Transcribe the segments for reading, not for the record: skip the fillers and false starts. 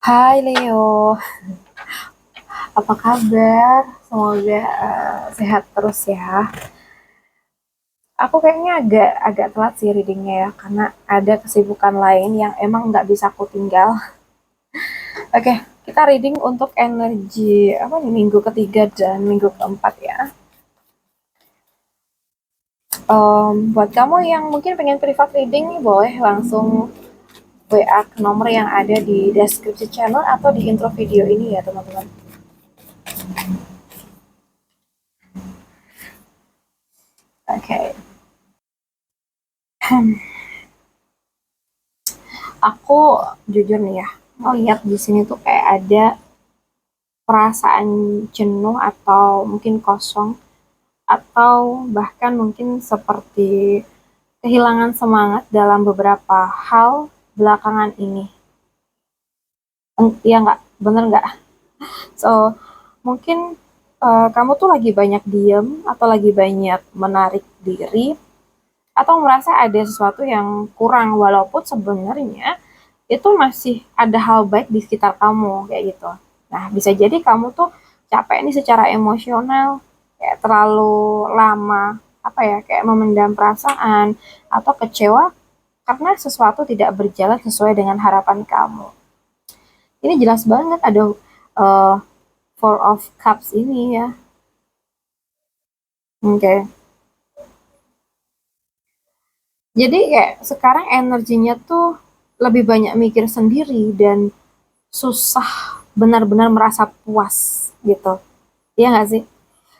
Hai Leo, apa kabar? Semoga sehat terus ya. Aku kayaknya agak agak telat sih readingnya ya, karena ada kesibukan lain yang emang nggak bisa aku tinggal. Oke, kita reading untuk energi apa nih minggu ketiga dan minggu keempat ya. Buat kamu yang mungkin pengen private reading nih, boleh langsung WA ke nomor yang ada di deskripsi channel atau di intro video ini ya teman-teman. Oke, aku jujur nih ya, melihat di sini tuh kayak ada perasaan jenuh atau mungkin kosong atau bahkan mungkin seperti kehilangan semangat dalam beberapa hal belakangan ini. Iya nggak? Bener nggak? So, mungkin kamu tuh lagi banyak diem atau lagi banyak menarik diri atau merasa ada sesuatu yang kurang walaupun sebenarnya itu masih ada hal baik di sekitar kamu kayak gitu. Nah, bisa jadi kamu tuh capek nih secara emosional, kayak terlalu lama apa ya, kayak memendam perasaan atau kecewa karena sesuatu tidak berjalan sesuai dengan harapan kamu. Ini jelas banget ada uh, Four of Cups ini ya. Oke. Okay. Jadi kayak sekarang energinya tuh lebih banyak mikir sendiri dan susah benar-benar merasa puas gitu. Iya nggak sih?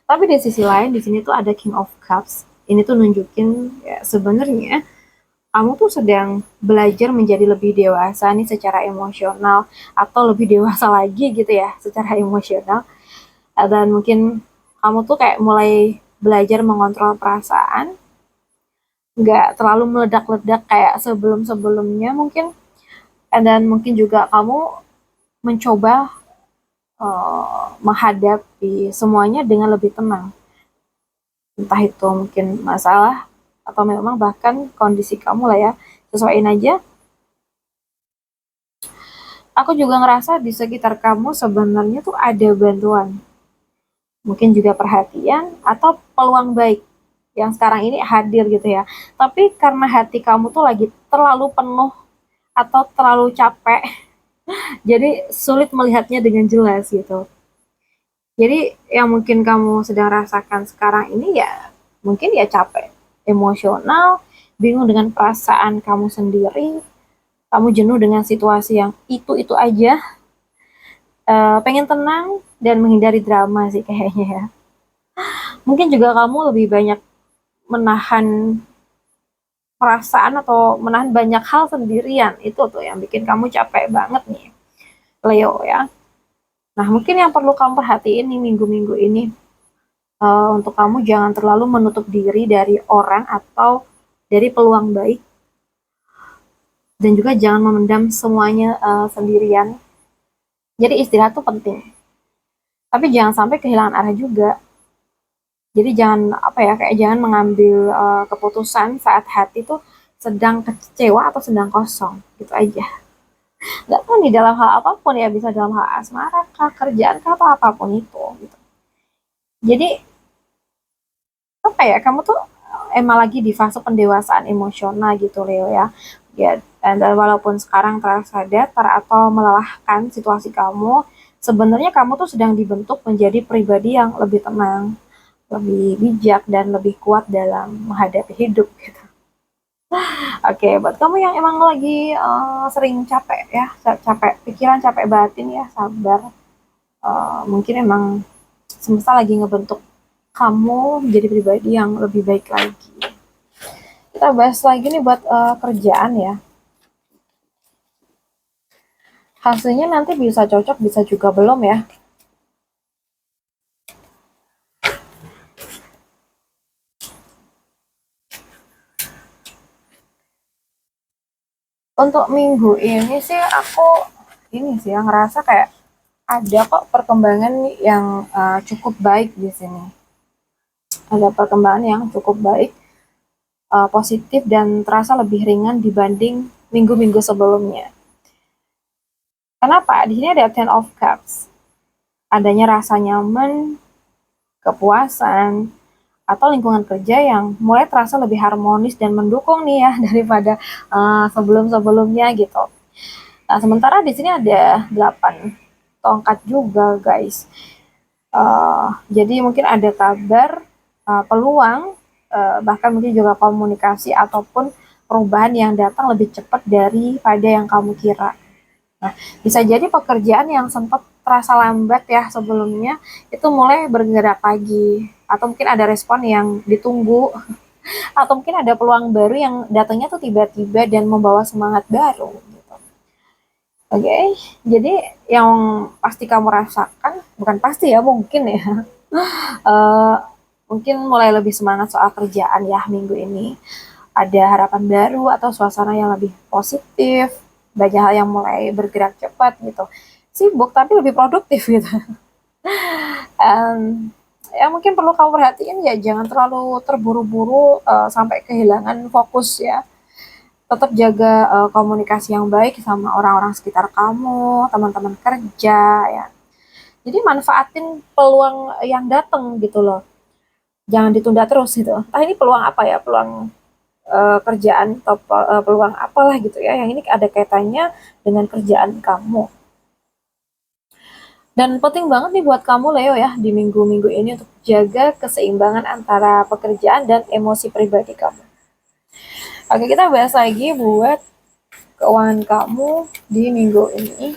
Tapi di sisi lain di sini tuh ada King of Cups. Ini tuh nunjukin ya, sebenarnya kamu tuh sedang belajar menjadi lebih dewasa nih secara emosional atau lebih dewasa lagi gitu ya secara emosional. Dan mungkin kamu tuh kayak mulai belajar mengontrol perasaan, nggak terlalu meledak-ledak kayak sebelum-sebelumnya mungkin. Dan mungkin juga kamu mencoba menghadapi semuanya dengan lebih tenang. Entah itu mungkin masalah atau memang bahkan kondisi kamu lah ya, sesuaiin aja. Aku juga ngerasa di sekitar kamu sebenarnya tuh ada bantuan, mungkin juga perhatian atau peluang baik yang sekarang ini hadir gitu ya. Tapi karena hati kamu tuh lagi terlalu penuh atau terlalu capek, jadi sulit melihatnya dengan jelas gitu. Jadi yang mungkin kamu sedang rasakan sekarang ini ya mungkin ya capek, emosional, bingung dengan perasaan kamu sendiri, kamu jenuh dengan situasi yang itu aja, pengen tenang dan menghindari drama sih kayaknya ya. Mungkin juga kamu lebih banyak menahan perasaan atau menahan banyak hal sendirian. Itu tuh yang bikin kamu capek banget nih, Leo ya. Nah, mungkin yang perlu kamu perhatiin nih minggu-minggu ini, untuk kamu jangan terlalu menutup diri dari orang atau dari peluang baik, dan juga jangan memendam semuanya sendirian. Jadi istirahat tuh penting, tapi jangan sampai kehilangan arah juga. Jadi jangan apa ya, kayak jangan mengambil keputusan saat hati tuh sedang kecewa atau sedang kosong gitu aja. Nggak tahu nih dalam hal apapun ya, bisa dalam hal asmara kah, kerjaan kah, atau apapun itu gitu. Jadi apa ya, kamu tuh emang lagi di fase pendewasaan emosional gitu Leo ya. Ya, dan walaupun sekarang terasa datar atau melelahkan situasi kamu, sebenarnya kamu tuh sedang dibentuk menjadi pribadi yang lebih tenang, lebih bijak dan lebih kuat dalam menghadapi hidup gitu. Oke, buat kamu yang emang lagi sering capek ya, capek pikiran, capek batin ya, sabar. Mungkin emang semesta lagi ngebentuk kamu menjadi pribadi yang lebih baik lagi. Kita bahas lagi nih buat kerjaan ya. Hasilnya nanti bisa cocok, bisa juga belum ya. Untuk minggu ini sih aku ini sih yang ngerasa kayak ada kok perkembangan yang cukup baik di sini. Ada perkembangan yang cukup baik, positif dan terasa lebih ringan dibanding minggu-minggu sebelumnya. Kenapa? Di sini ada Ten of Cups. Adanya rasa nyaman, kepuasan, atau lingkungan kerja yang mulai terasa lebih harmonis dan mendukung nih ya daripada sebelum-sebelumnya gitu. Nah, sementara di sini ada 8 tongkat juga, guys. Jadi mungkin ada kabar, peluang, bahkan mungkin juga komunikasi ataupun perubahan yang datang lebih cepat daripada yang kamu kira. Nah, bisa jadi pekerjaan yang sempat terasa lambat ya sebelumnya itu mulai bergerak lagi, atau mungkin ada respon yang ditunggu, atau mungkin ada peluang baru yang datangnya tuh tiba-tiba dan membawa semangat baru gitu. Oke, jadi yang pasti kamu rasakan, bukan pasti ya, mungkin ya, uh, mungkin mulai lebih semangat soal kerjaan ya minggu ini. Ada harapan baru atau suasana yang lebih positif, banyak hal yang mulai bergerak cepat gitu. Sibuk tapi lebih produktif gitu. Um, yang mungkin perlu kamu perhatiin ya jangan terlalu terburu-buru sampai kehilangan fokus ya. Tetap jaga komunikasi yang baik sama orang-orang sekitar kamu, teman-teman kerja ya. Jadi manfaatin peluang yang datang gitu loh. Jangan ditunda terus gitu. Entah ini peluang apa ya, peluang kerjaan atau peluang apalah gitu ya. Yang ini ada kaitannya dengan kerjaan kamu. Dan penting banget nih buat kamu Leo ya di minggu-minggu ini untuk jaga keseimbangan antara pekerjaan dan emosi pribadi kamu. Oke, kita bahas lagi buat keuangan kamu di minggu ini.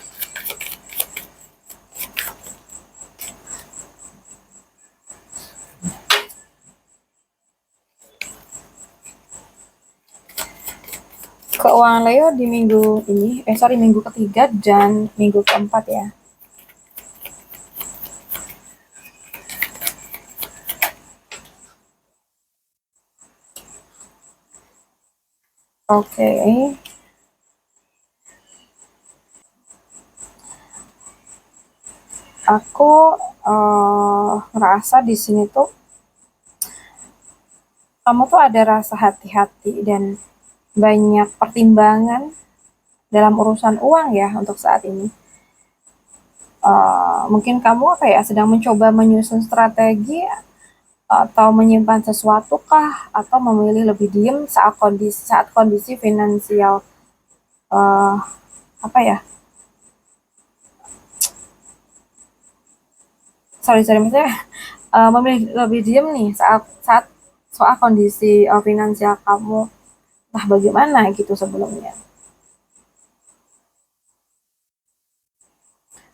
Keuangan Leo di minggu ini, minggu ketiga dan minggu keempat ya. Oke. Aku ngerasa di sini tuh kamu tuh ada rasa hati-hati dan banyak pertimbangan dalam urusan uang ya untuk saat ini. Mungkin kamu kayak sedang mencoba menyusun strategi atau menyimpan sesuatu kah atau memilih lebih diem saat kondisi finansial apa ya, maksudnya memilih lebih diem nih saat saat soal kondisi finansial kamu entah bagaimana gitu sebelumnya.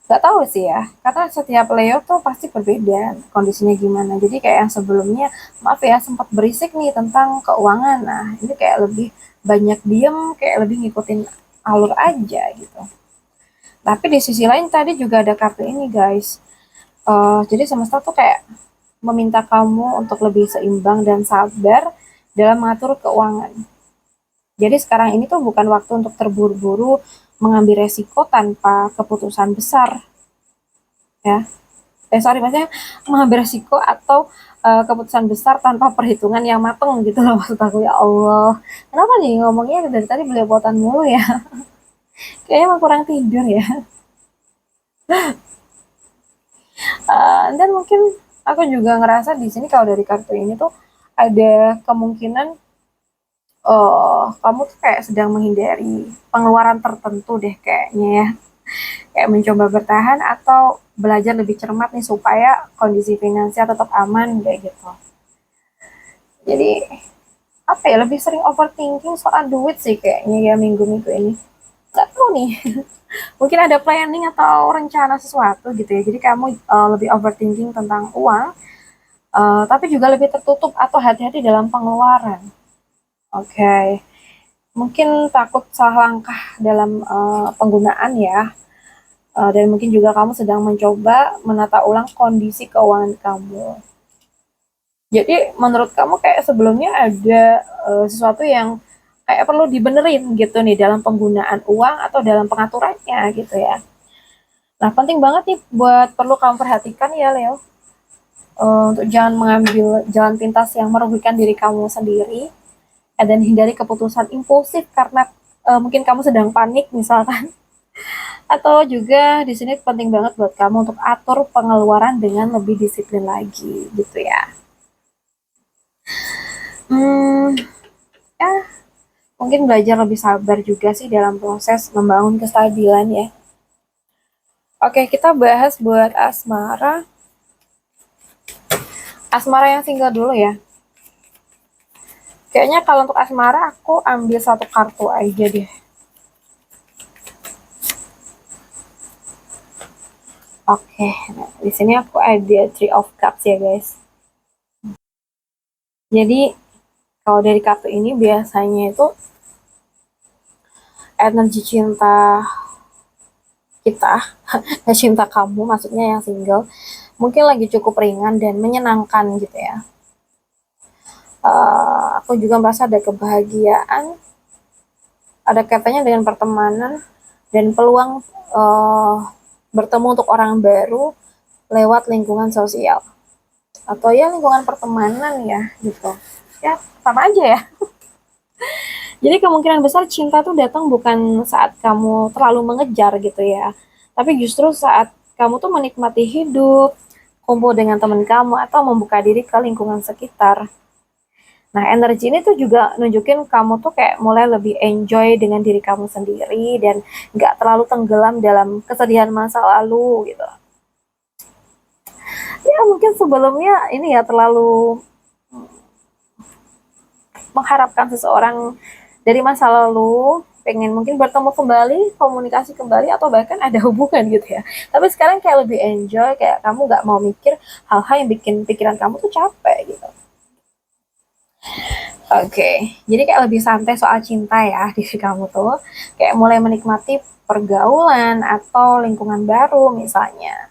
Gak tahu sih ya, karena setiap Leo tuh pasti berbeda kondisinya gimana. Jadi kayak yang sebelumnya, maaf ya, sempat berisik nih tentang keuangan. Nah, ini kayak lebih banyak diem, kayak lebih ngikutin alur aja gitu. Tapi di sisi lain tadi juga ada kartu ini guys. Jadi semesta tuh kayak meminta kamu untuk lebih seimbang dan sabar dalam mengatur keuangan. Jadi sekarang ini tuh bukan waktu untuk terburu-buru mengambil resiko tanpa keputusan besar ya. Maksudnya mengambil resiko atau keputusan besar tanpa perhitungan yang matang gitu loh maksud aku. Ya Allah, kenapa nih ngomongnya dari tadi belepotan mulu ya. Kayaknya emang kurang tidur ya. Dan mungkin aku juga ngerasa di sini kalau dari kartu ini tuh ada kemungkinan kamu tuh kayak sedang menghindari pengeluaran tertentu deh kayaknya ya. Kayak mencoba bertahan atau belajar lebih cermat nih supaya kondisi finansial tetap aman kayak gitu. Jadi apa ya, lebih sering overthinking soal duit sih kayaknya ya minggu-minggu ini. Gak tahu nih. Mungkin ada planning atau rencana sesuatu gitu ya. Jadi kamu lebih overthinking tentang uang, tapi juga lebih tertutup atau hati-hati dalam pengeluaran. Oke. Mungkin takut salah langkah dalam penggunaan ya. Dan mungkin juga kamu sedang mencoba menata ulang kondisi keuangan kamu. Jadi menurut kamu kayak sebelumnya ada sesuatu yang kayak perlu dibenerin gitu nih dalam penggunaan uang atau dalam pengaturannya gitu ya. Nah, penting banget nih buat perlu kamu perhatikan ya Leo, untuk jangan mengambil jalan pintas yang merugikan diri kamu sendiri dan hindari keputusan impulsif karena mungkin kamu sedang panik misalkan. Atau juga di sini penting banget buat kamu untuk atur pengeluaran dengan lebih disiplin lagi gitu ya. Hmm, ya mungkin belajar lebih sabar juga sih dalam proses membangun kestabilan ya. Oke, kita bahas buat asmara. Asmara yang single dulu ya. Kayaknya kalau untuk asmara aku ambil satu kartu aja deh. Oke, nah, di sini aku ada Three of Cups ya guys. Jadi kalau dari kartu ini biasanya itu energi cinta kita, cinta kamu maksudnya yang single, mungkin lagi cukup ringan dan menyenangkan gitu ya. Aku juga merasa ada kebahagiaan, ada kaitannya dengan pertemanan dan peluang bertemu untuk orang baru lewat lingkungan sosial atau ya lingkungan pertemanan ya gitu. Ya sama aja ya. Jadi kemungkinan besar cinta tuh datang bukan saat kamu terlalu mengejar gitu ya, tapi justru saat kamu tuh menikmati hidup, kumpul dengan teman kamu atau membuka diri ke lingkungan sekitar. Nah, energi ini tuh juga nunjukin kamu tuh kayak mulai lebih enjoy dengan diri kamu sendiri dan nggak terlalu tenggelam dalam kesedihan masa lalu gitu. Ya mungkin sebelumnya ini ya terlalu mengharapkan seseorang dari masa lalu, pengen mungkin bertemu kembali, komunikasi kembali, atau bahkan ada hubungan gitu ya. Tapi sekarang kayak lebih enjoy, kayak kamu nggak mau mikir hal-hal yang bikin pikiran kamu tuh capek gitu. Oke, jadi kayak lebih santai soal cinta ya di kamu tuh. Kayak mulai menikmati pergaulan atau lingkungan baru misalnya.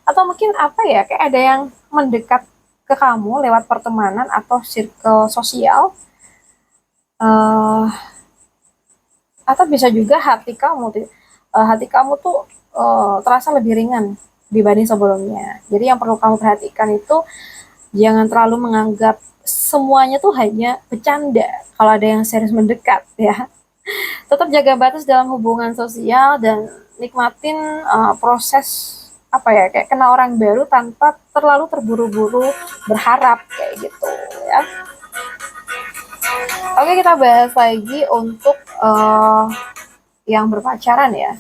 Atau mungkin apa ya, kayak ada yang mendekat ke kamu lewat pertemanan atau circle sosial. Uh, atau bisa juga hati kamu tuh terasa lebih ringan dibanding sebelumnya. Jadi yang perlu kamu perhatikan itu jangan terlalu menganggap semuanya tuh hanya bercanda kalau ada yang serius mendekat ya. Tetap jaga batas dalam hubungan sosial dan nikmatin proses apa ya, kayak kenal orang baru tanpa terlalu terburu-buru berharap kayak gitu ya. Oke, kita bahas lagi untuk yang berpacaran ya.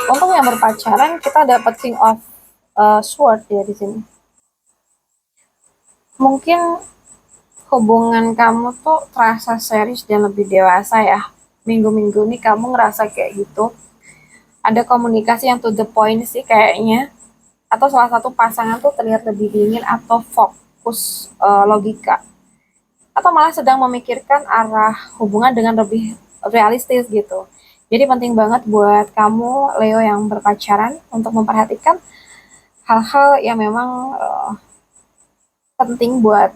Untuk yang berpacaran kita dapat King of Sword ya di sini. Mungkin hubungan kamu tuh terasa serius dan lebih dewasa ya. Minggu-minggu ini kamu ngerasa kayak gitu. Ada komunikasi yang to the point sih kayaknya. Atau salah satu pasangan tuh terlihat lebih dingin atau fokus logika. Atau malah sedang memikirkan arah hubungan dengan lebih realistis gitu. Jadi penting banget buat kamu Leo yang berpacaran untuk memperhatikan hal-hal yang memang penting buat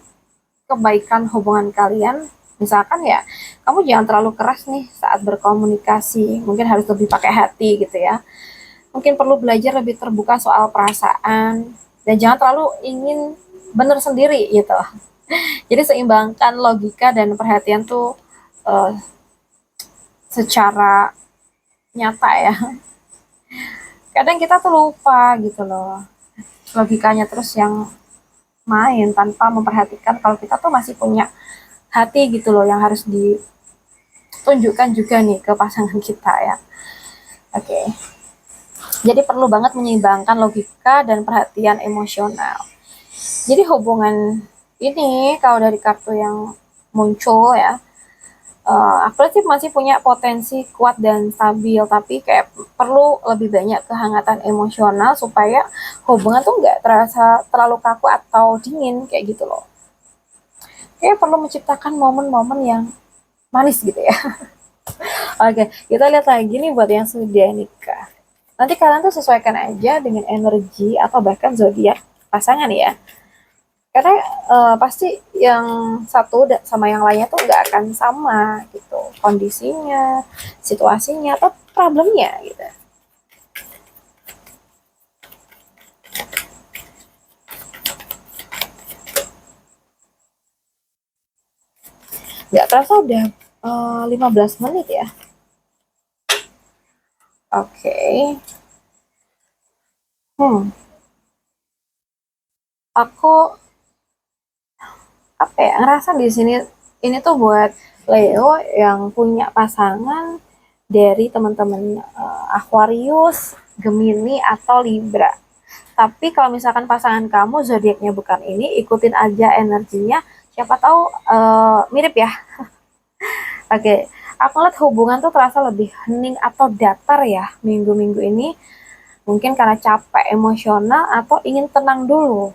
kebaikan hubungan kalian. Misalkan ya, kamu jangan terlalu keras nih saat berkomunikasi. Mungkin harus lebih pakai hati gitu ya. Mungkin perlu belajar lebih terbuka soal perasaan. Dan jangan terlalu ingin benar sendiri gitu. Jadi seimbangkan logika dan perhatian tuh uh, secara nyata ya. Kadang kita tuh lupa gitu loh. Logikanya terus yang main tanpa memperhatikan kalau kita tuh masih punya hati gitu loh yang harus ditunjukkan juga nih ke pasangan kita ya. Oke. Jadi perlu banget menyeimbangkan logika dan perhatian emosional. Jadi hubungan ini kalau dari kartu yang muncul ya, aku sih masih punya potensi kuat dan stabil, tapi kayak perlu lebih banyak kehangatan emosional supaya hubungan tuh nggak terasa terlalu kaku atau dingin kayak gitu loh. Kayak perlu menciptakan momen-momen yang manis gitu ya. Oke, kita lihat lagi nih buat yang sudah nikah. Nanti kalian tuh sesuaikan aja dengan energi atau bahkan zodiak pasangan ya. Karena pasti yang satu sama yang lainnya tuh nggak akan sama gitu kondisinya, situasinya atau problemnya gitu. Nggak terasa udah 15 menit ya. Oke. Hmm, aku apa ya ngerasa di sini ini tuh buat Leo yang punya pasangan dari teman-teman Aquarius, Gemini atau Libra. Tapi kalau misalkan pasangan kamu zodiaknya bukan ini, ikutin aja energinya. Siapa tahu mirip ya. Oke, aku lihat hubungan tuh terasa lebih hening atau datar ya minggu-minggu ini. Mungkin karena capek emosional atau ingin tenang dulu.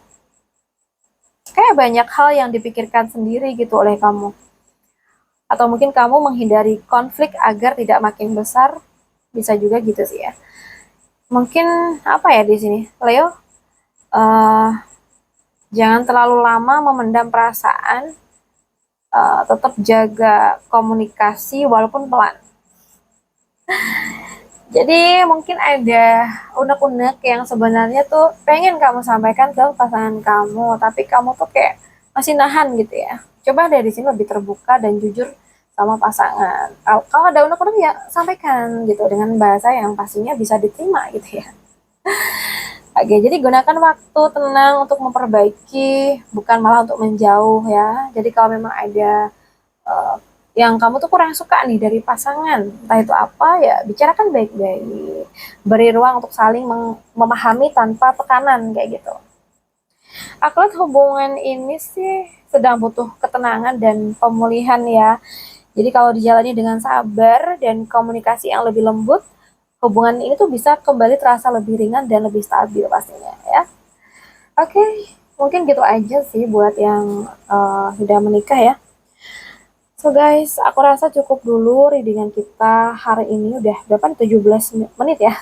Kayak banyak hal yang dipikirkan sendiri gitu oleh kamu. Atau mungkin kamu menghindari konflik agar tidak makin besar. Bisa juga gitu sih ya. Mungkin apa ya di sini, Leo? eh Jangan terlalu lama memendam perasaan. Tetap jaga komunikasi walaupun pelan. Jadi mungkin ada unek-unek yang sebenarnya tuh pengen kamu sampaikan ke pasangan kamu, tapi kamu tuh kayak masih nahan gitu ya. Coba dari sini lebih terbuka dan jujur sama pasangan. Kalau ada unek-unek ya sampaikan gitu dengan bahasa yang pastinya bisa diterima gitu ya. Oke, jadi gunakan waktu tenang untuk memperbaiki, bukan malah untuk menjauh ya. Jadi kalau memang ada eh, yang kamu tuh kurang suka nih dari pasangan, entah itu apa ya, bicarakan baik-baik. Beri ruang untuk saling memahami tanpa tekanan kayak gitu. Aku lihat hubungan ini sih sedang butuh ketenangan dan pemulihan ya. Jadi kalau dijalani dengan sabar dan komunikasi yang lebih lembut, hubungan ini tuh bisa kembali terasa lebih ringan dan lebih stabil pastinya ya. Oke, mungkin gitu aja sih buat yang sudah menikah ya. So guys, aku rasa cukup dulu readingan kita hari ini udah berapa nih 17 menit ya.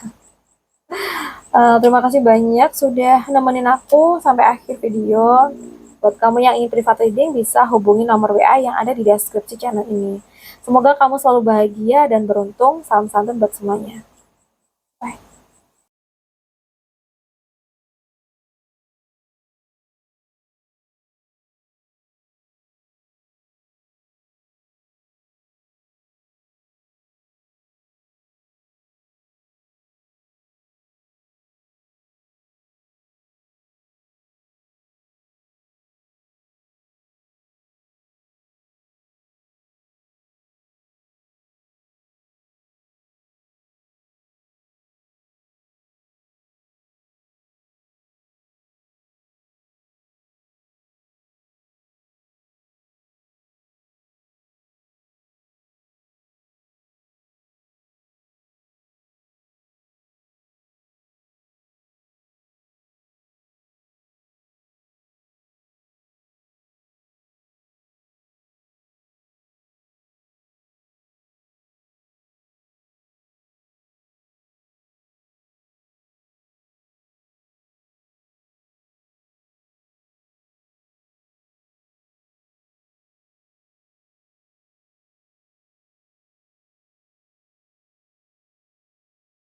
Terima kasih banyak sudah nemenin aku sampai akhir video. Buat kamu yang ingin private reading bisa hubungi nomor WA yang ada di deskripsi channel ini. Semoga kamu selalu bahagia dan beruntung. Salam santun buat semuanya.